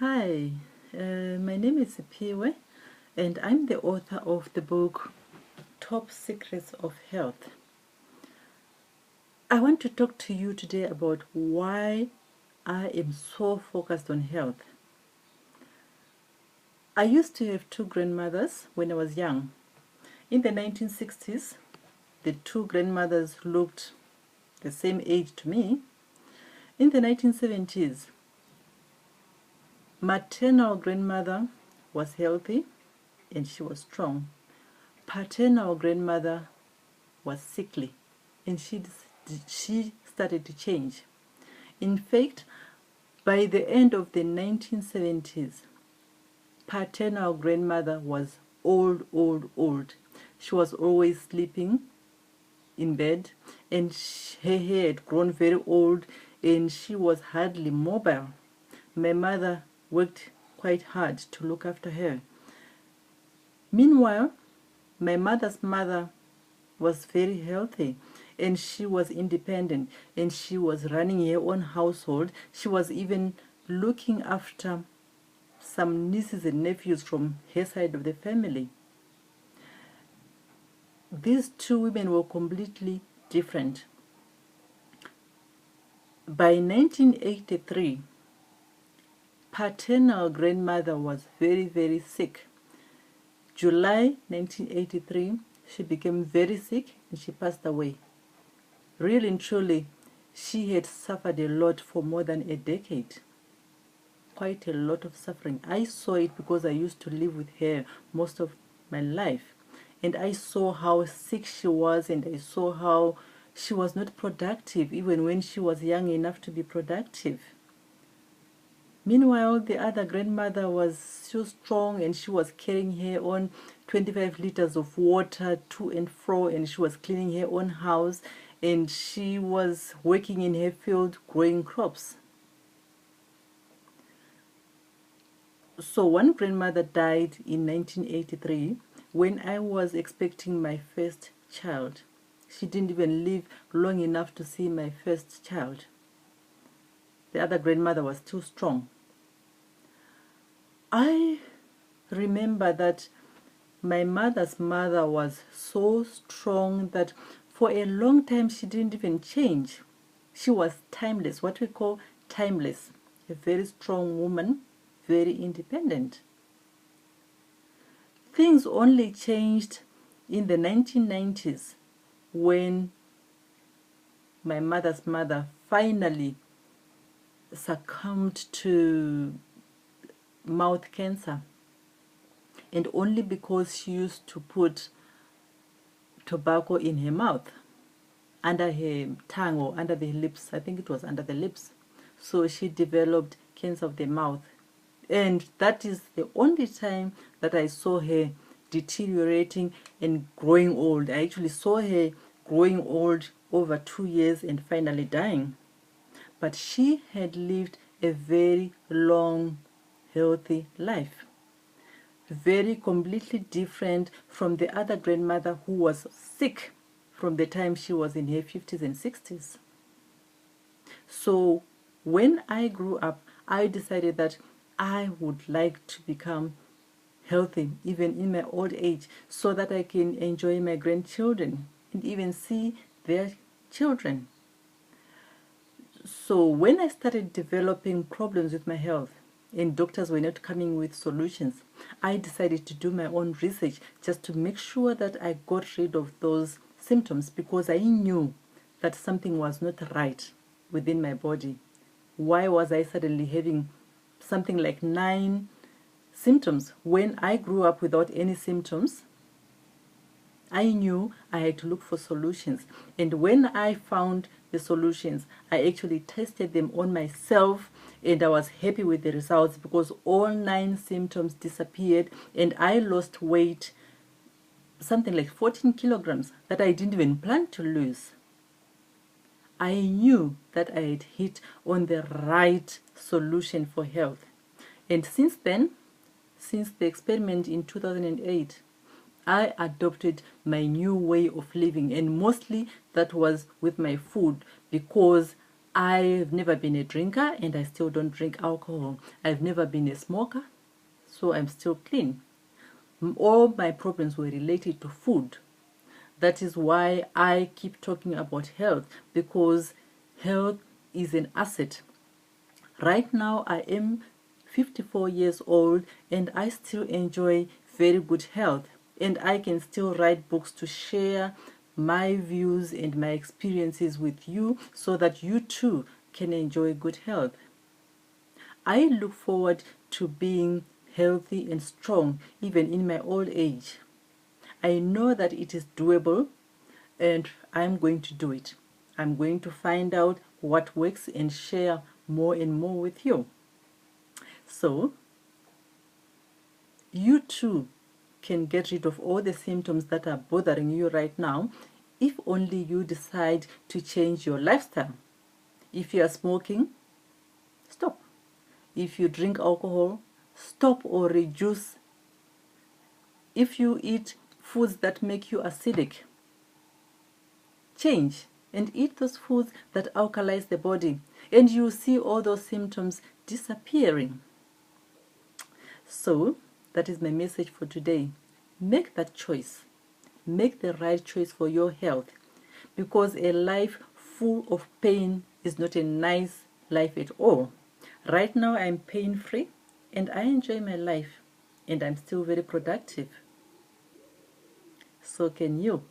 Hi, my name is Piwe, and I'm the author of the book Top Secrets of Health. I want to talk to you today about why I am so focused on health. I used to have two grandmothers when I was young. In the 1960s, the two grandmothers looked the same age to me. In the 1970s, maternal grandmother was healthy and she was strong. Paternal grandmother was sickly and she started to change. In fact, by the end of the 1970s, paternal grandmother was old. She was always sleeping in bed and her hair had grown very old and she was hardly mobile. My mother worked quite hard to look after her. Meanwhile, my mother's mother was very healthy and she was independent and she was running her own household. She was even looking after some nieces and nephews from her side of the family. These two women were completely different. By 1983, paternal grandmother was very sick. July 1983, she became very sick and she passed away. Really and truly, she had suffered a lot for more than a decade. Quite a lot of suffering. I saw it because I used to live with her most of my life. And I saw how sick she was and I saw how she was not productive even when she was young enough to be productive. Meanwhile, the other grandmother was so strong and she was carrying her own 25 liters of water to and fro and she was cleaning her own house and she was working in her field growing crops. So one grandmother died in 1983 when I was expecting my first child. She didn't even live long enough to see my first child. The other grandmother was too strong. I remember that my mother's mother was so strong that for a long time she didn't even change. She was timeless, what we call timeless. A very strong woman, very independent. Things only changed in the 1990s when my mother's mother finally succumbed to mouth cancer, and only because she used to put tobacco in her mouth, under her tongue or under the lips. I think it was under the lips. So she developed cancer of the mouth. And that is the only time that I saw her deteriorating and growing old. I actually saw her growing old over 2 years and finally dying. But she had lived a very long, healthy life. Very completely different from the other grandmother who was sick from the time she was in her 50s and 60s. So when I grew up, I decided that I would like to become healthy even in my old age so that I can enjoy my grandchildren and even see their children. So when I started developing problems with my health and doctors were not coming with solutions, I decided to do my own research just to make sure that I got rid of those symptoms because I knew that something was not right within my body. Why was I suddenly having something like 9 symptoms when I grew up without any symptoms? I knew I had to look for solutions. And when I found the solutions, I actually tested them on myself and I was happy with the results because all 9 symptoms disappeared and I lost weight, something like 14 kilograms that I didn't even plan to lose. I knew that I had hit on the right solution for health. And since then, since the experiment in 2008, I adopted my new way of living, and mostly that was with my food because I've never been a drinker and I still don't drink alcohol. I've never been a smoker, so I'm still clean. All my problems were related to food. That is why I keep talking about health, because health is an asset. Right now I am 54 years old and I still enjoy very good health, and I can still write books to share my views and my experiences with you so that you too can enjoy good health. I look forward to being healthy and strong even in my old age. I know that it is doable and I'm going to do it. I'm going to find out what works and share more and more with you. So, you too can get rid of all the symptoms that are bothering you right now if only you decide to change your lifestyle. If you are smoking, stop. If you drink alcohol, stop or reduce. If you eat foods that make you acidic, change and eat those foods that alkalize the body, and you see all those symptoms disappearing. So, that is my message for today. Make that choice. Make the right choice for your health, because a life full of pain is not a nice life at all. Right now, I'm pain free and I enjoy my life, and I'm still very productive. So can you.